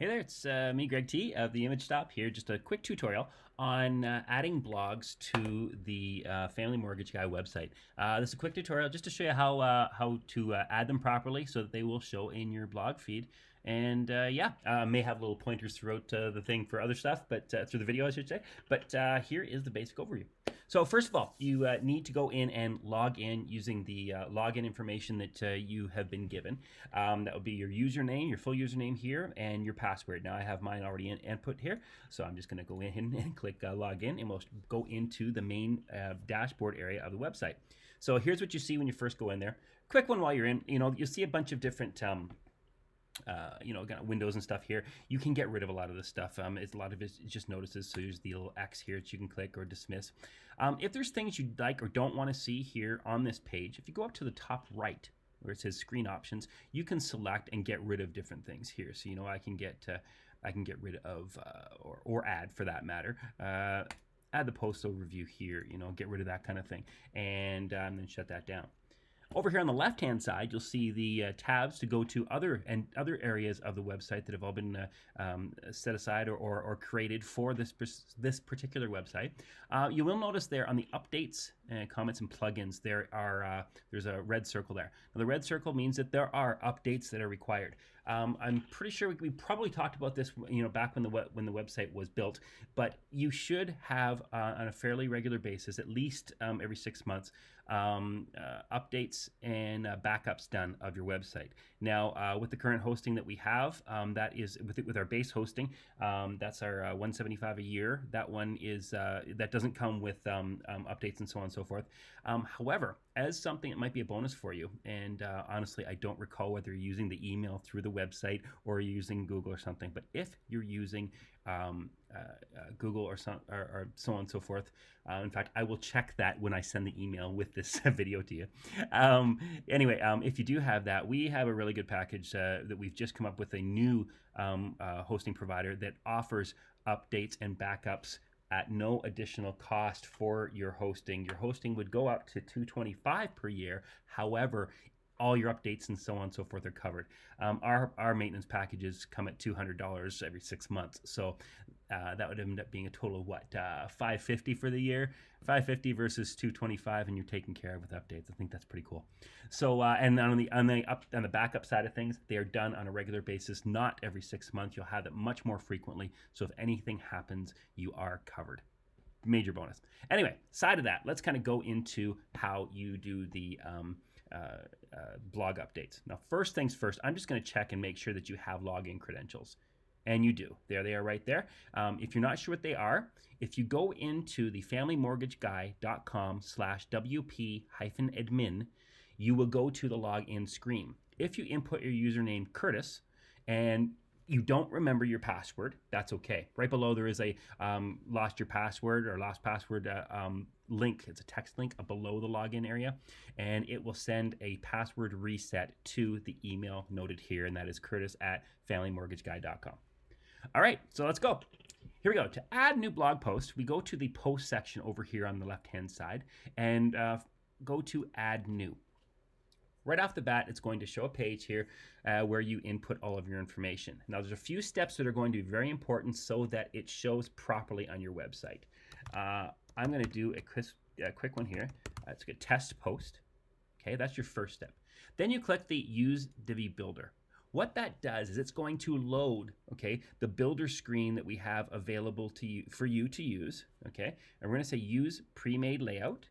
Hey there, it's me, Greg T of the Image Stop here. Just a quick tutorial on adding blogs to the Family Mortgage Guy website. This is a quick tutorial just to show you how to add them properly so that they will show in your blog feed. And may have little pointers throughout the thing for other stuff, but through the video, I should say. But here is the basic overview. So first of all, you need to go in and log in using the login information that you have been given. That would be your username, your full username here, and your password. Now I have mine already input here, so I'm just going to go in and click log in, and we'll go into the main dashboard area of the website. So here's what you see when you first go in there. Quick one while you're in. You'll see a bunch of different windows and stuff here. You can get rid of a lot of this stuff. It's a lot of it's just notices. So there's the little X here that you can click or dismiss. If there's things you'd like or don't want to see here on this page, if you go up to the top right where it says screen options, you can select and get rid of different things here. So I can get rid of or add, for that matter. Add the post overview here. Get rid of that kind of thing, and then shut that down. Over here on the left-hand side, you'll see the tabs to go to other areas of the website that have all been set aside or created for this particular website. You will notice there on the updates, comments, and plugins, there's a red circle there. Now, the red circle means that there are updates that are required. I'm pretty sure we probably talked about this, back when the website was built. But you should have on a fairly regular basis, at least every 6 months, updates and backups done of your website. Now, with the current hosting that we have, that is with our base hosting, that's our $175 a year. That one is that doesn't come with updates and so on and so forth. However, as something that might be a bonus for you, and honestly, I don't recall whether you're using the email through the website or you're using Google or something, but if you're using Google or so on and so forth, in fact, I will check that when I send the email with this video to you. Anyway, if you do have that, we have a really good package that we've just come up with, a new hosting provider that offers updates and backups at no additional cost for your hosting. Your hosting would go up to $225 per year. However, all your updates and so on and so forth are covered. Our maintenance packages come at $200 every 6 months. So that would end up being a total of what, $550 for the year, $550 versus $225, and you're taken care of with updates. I think that's pretty cool. So and on the backup side of things, they are done on a regular basis, not every 6 months. You'll have it much more frequently. So if anything happens, you are covered. Major bonus. Anyway, side of that, let's kind of go into how you do the blog updates. Now, first things first, I'm just going to check and make sure that you have login credentials. And you do. There they are right there. If you're not sure what they are, if you go into the familymortgageguy.com/WP-admin, you will go to the login screen. If you input your username, Curtis, and you don't remember your password, that's okay. Right below there is a lost your password or lost password link. It's a text link below the login area, and it will send a password reset to the email noted here, and that is curtis@familymortgageguy.com. All right, so let's go. Here we go. To add new blog post, we go to the post section over here on the left-hand side and go to add new. Right off the bat, it's going to show a page here where you input all of your information. Now, there's a few steps that are going to be very important so that it shows properly on your website. I'm going to do a quick one here. It's a test post. Okay, that's your first step. Then you click the Use Divi Builder. What that does is it's going to load, the builder screen that we have available to you for you to use. Okay, and we're going to say Use Pre-Made Layout.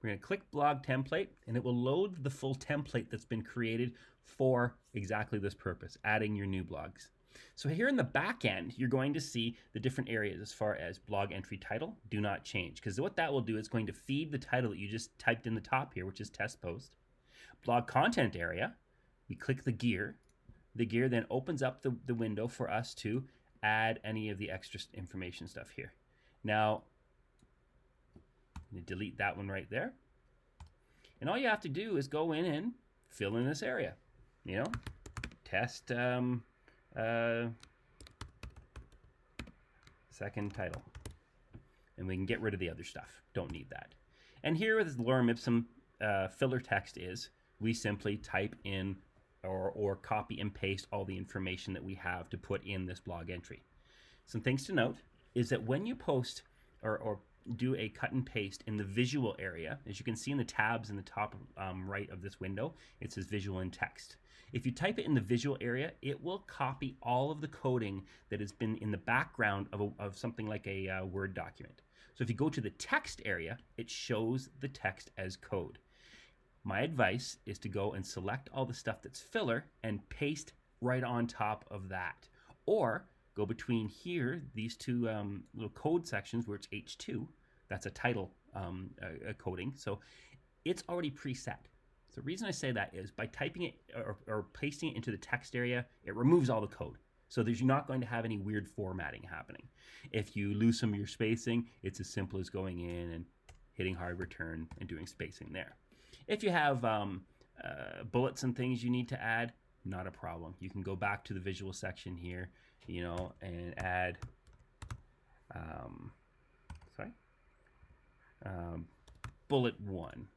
We're going to click Blog Template, and it will load the full template that's been created for exactly this purpose, adding your new blogs. So here in the back end, you're going to see the different areas as far as blog entry title, do not change. Because what that will do is going to feed the title that you just typed in the top here, which is test post. Blog content area, we click the gear. The gear then opens up the window for us to add any of the extra information stuff here. Now, delete that one right there. And all you have to do is go in and fill in this area. Test second title. And we can get rid of the other stuff. Don't need that. And here with lorem ipsum filler text is, we simply type in or copy and paste all the information that we have to put in this blog entry. Some things to note is that when you post or do a cut and paste in the visual area, as you can see in the tabs in the top right of this window, it says visual and text. If you type it in the visual area, it will copy all of the coding that has been in the background of something like a Word document. So if you go to the text area, it shows the text as code. My advice is to go and select all the stuff that's filler and paste right on top of that. Or go between here, these two little code sections where it's H2, that's a title coding. So it's already preset. So the reason I say that is by typing it or pasting it into the text area, it removes all the code. So there's not going to have any weird formatting happening. If you lose some of your spacing, it's as simple as going in and hitting hard return and doing spacing there. If you have bullets and things you need to add, not a problem. You can go back to the visual section here, and add, bullet 1.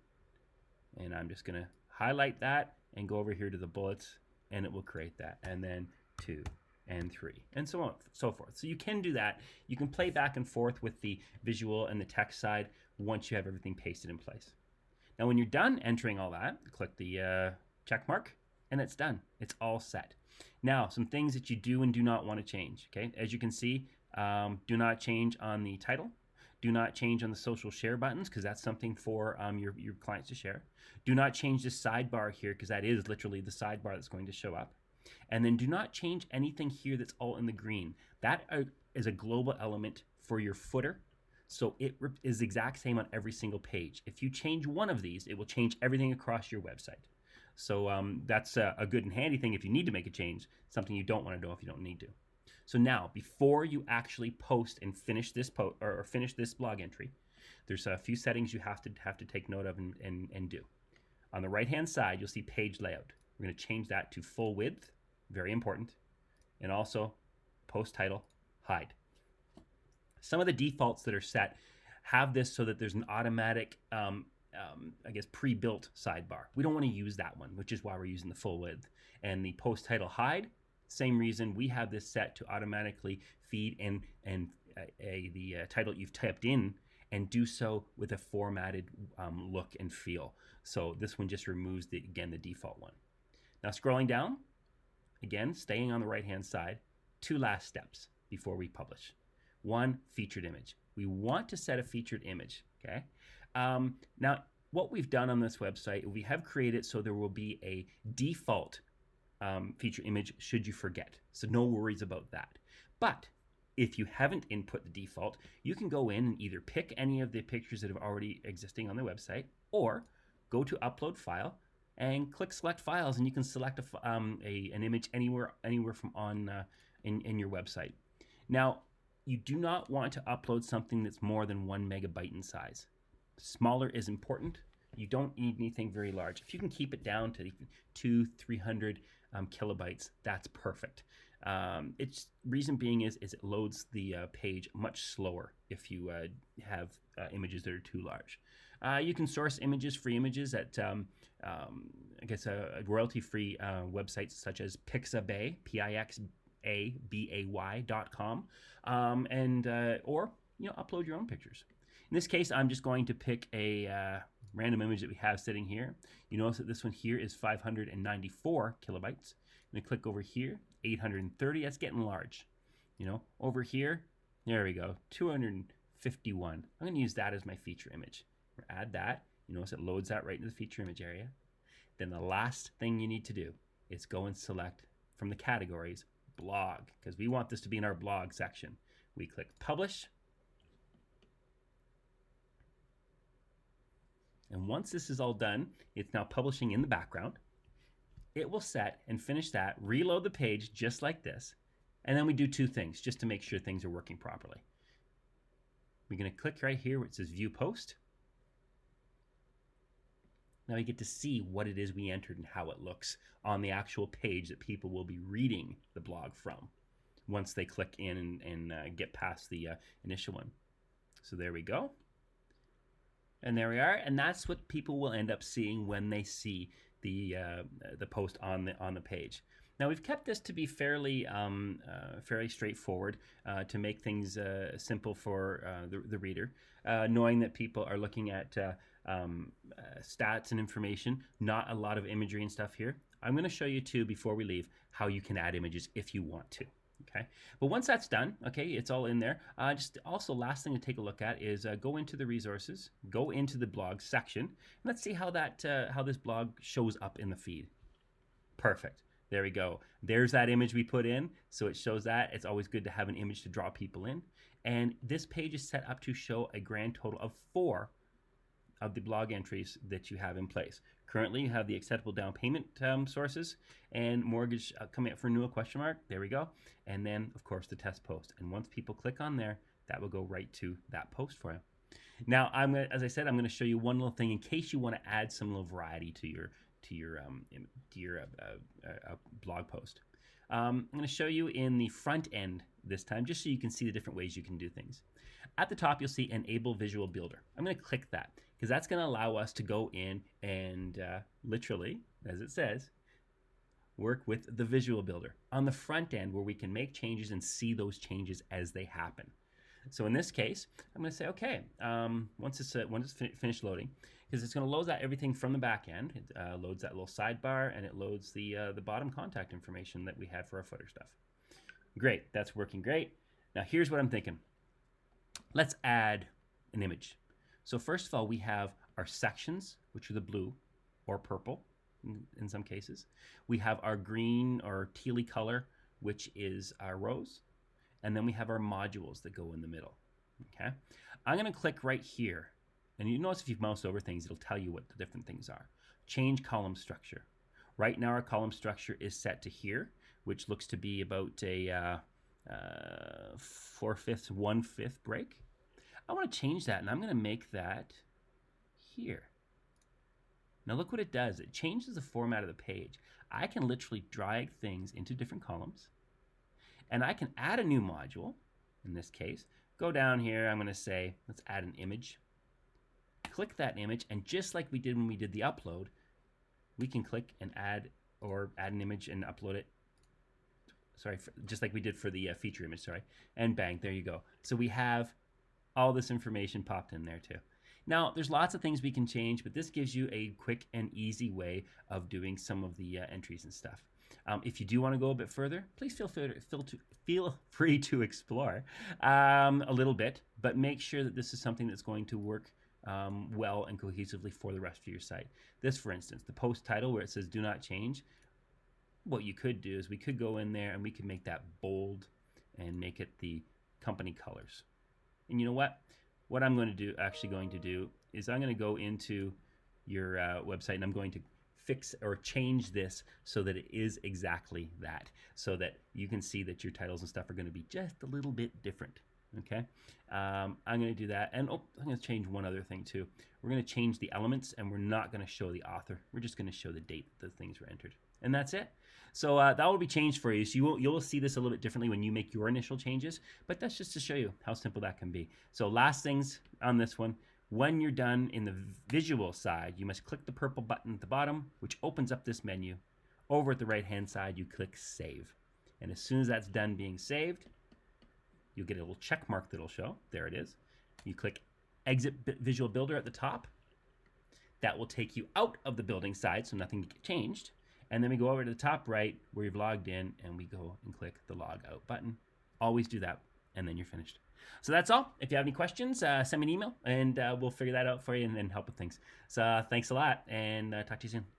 And I'm just going to highlight that and go over here to the bullets, and it will create that. And then 2 and 3 and so on, so forth. So you can do that. You can play back and forth with the visual and the text side once you have everything pasted in place. Now, when you're done entering all that, click the check mark, and it's done. It's all set. Now, some things that you do and do not want to change. Okay, as you can see, do not change on the title. Do not change on the social share buttons, because that's something for your clients to share. Do not change the sidebar here, because that is literally the sidebar that's going to show up. And then do not change anything here that's all in the green. That is a global element for your footer. So it is the exact same on every single page. If you change one of these, it will change everything across your website. So that's a good and handy thing if you need to make a change, something you don't want to know if you don't need to. So now, before you actually post and finish this finish this blog entry, there's a few settings you have to take note of and do. On the right-hand side, you'll see page layout. We're going to change that to full width, very important, and also post title, hide. Some of the defaults that are set have this so that there's an automatic, pre-built sidebar. We don't want to use that one, which is why we're using the full width. And the post title hide, same reason, we have this set to automatically feed the title you've typed in and do so with a formatted look and feel. So this one just removes the default one. Now scrolling down, again, staying on the right-hand side, 2 last steps before we publish. 1, featured image. We want to set a featured image, okay? Now, what we've done on this website, we have created so there will be a default feature image should you forget. So no worries about that. But if you haven't input the default, you can go in and either pick any of the pictures that are already existing on the website, or go to upload file and click select files, and you can select an image anywhere from in your website. Now, you do not want to upload something that's more than 1 megabyte in size. Smaller is important. You don't need anything very large. If you can keep it down to 200-300 kilobytes, that's perfect. Its reason being is it loads the page much slower if you have images that are too large. You can source free images at royalty-free websites such as Pixabay, Pixabay.com, or upload your own pictures. In this case, I'm just going to pick a random image that we have sitting here. You notice that this one here is 594 kilobytes. I'm going to click over here, 830. That's getting large. Over here, there we go, 251. I'm going to use that as my feature image. Add that. You notice it loads that right into the feature image area. Then the last thing you need to do is go and select from the categories blog, because we want this to be in our blog section. We click publish. And once this is all done, it's now publishing in the background. It will set and finish that, reload the page just like this, and then we do 2 things just to make sure things are working properly. We're going to click right here where it says View Post. Now we get to see what it is we entered and how it looks on the actual page that people will be reading the blog from once they click in and get past the initial one. So there we go. And there we are. And that's what people will end up seeing when they see the post on the page. Now we've kept this to be fairly straightforward to make things simple for the reader, knowing that people are looking at stats and information, not a lot of imagery and stuff here. I'm going to show you too, before we leave, how you can add images if you want to. Okay, but once that's done, okay, it's all in there. Just also, last thing to take a look at is go into the resources, go into the blog section, and let's see how how this blog shows up in the feed. Perfect. There we go. There's that image we put in, so it shows that. It's always good to have an image to draw people in. And this page is set up to show a grand total of 4 of the blog entries that you have in place. Currently, you have the acceptable down payment sources and mortgage coming up for renewal ? There we go. And then, of course, the test post. And once people click on there, that will go right to that post for you. Now, as I said, I'm going to show you one little thing in case you want to add some little variety to your blog post. I'm going to show you in the front end this time, just so you can see the different ways you can do things. At the top, you'll see Enable Visual Builder. I'm going to click that because that's going to allow us to go in and literally, as it says, work with the Visual Builder on the front end, where we can make changes and see those changes as they happen. So in this case, I'm going to say, okay, once it's finished loading, because it's going to load that everything from the back end. It loads that little sidebar, and it loads the bottom contact information that we had for our footer stuff. Great, that's working great. Now here's what I'm thinking. Let's add an image. So first of all, we have our sections, which are the blue or purple in some cases. We have our green or tealy color, which is our rows. And then we have our modules that go in the middle. Okay, I'm going to click right here. And you notice if you mouse over things, it'll tell you what the different things are. Change column structure. Right now our column structure is set to here, which looks to be about a 4/5, 1/5 break. I want to change that, and I'm going to make that here. Now look what it does. It changes the format of the page. I can literally drag things into different columns, and I can add a new module. In this case, go down here. I'm going to say, let's add an image. Click that image, and just like we did when we did the upload, we can click and add an image and upload it. Sorry, just like we did for the feature image, sorry. And bang, there you go. So we have all this information popped in there too. Now, there's lots of things we can change, but this gives you a quick and easy way of doing some of the entries and stuff. If you do want to go a bit further, please feel free to explore a little bit, but make sure that this is something that's going to work well and cohesively for the rest of your site. This, for instance, the post title where it says do not change, what you could do is we could go in there and we could make that bold and make it the company colors. And you know what? What I'm going to do is I'm going to go into your website, and I'm going to fix or change this so that it is exactly that, so that you can see that your titles and stuff are going to be just a little bit different. Okay, I'm going to do that, and I'm going to change one other thing too. We're going to change the elements, and we're not going to show the author. We're just going to show the date the things were entered, and that's it. So that will be changed for you. So you'll see this a little bit differently when you make your initial changes, but that's just to show you how simple that can be. So last things on this one. When you're done in the visual side, you must click the purple button at the bottom, which opens up this menu. Over at the right-hand side, you click Save. And as soon as that's done being saved, you'll get a little check mark that'll show. There it is. You click Exit Visual Builder at the top. That will take you out of the building side, so nothing can get changed. And then we go over to the top right where you've logged in, and we go and click the Log Out button. Always do that, and then you're finished. So that's all. If you have any questions, send me an email, and we'll figure that out for you and help with things. So thanks a lot, and talk to you soon.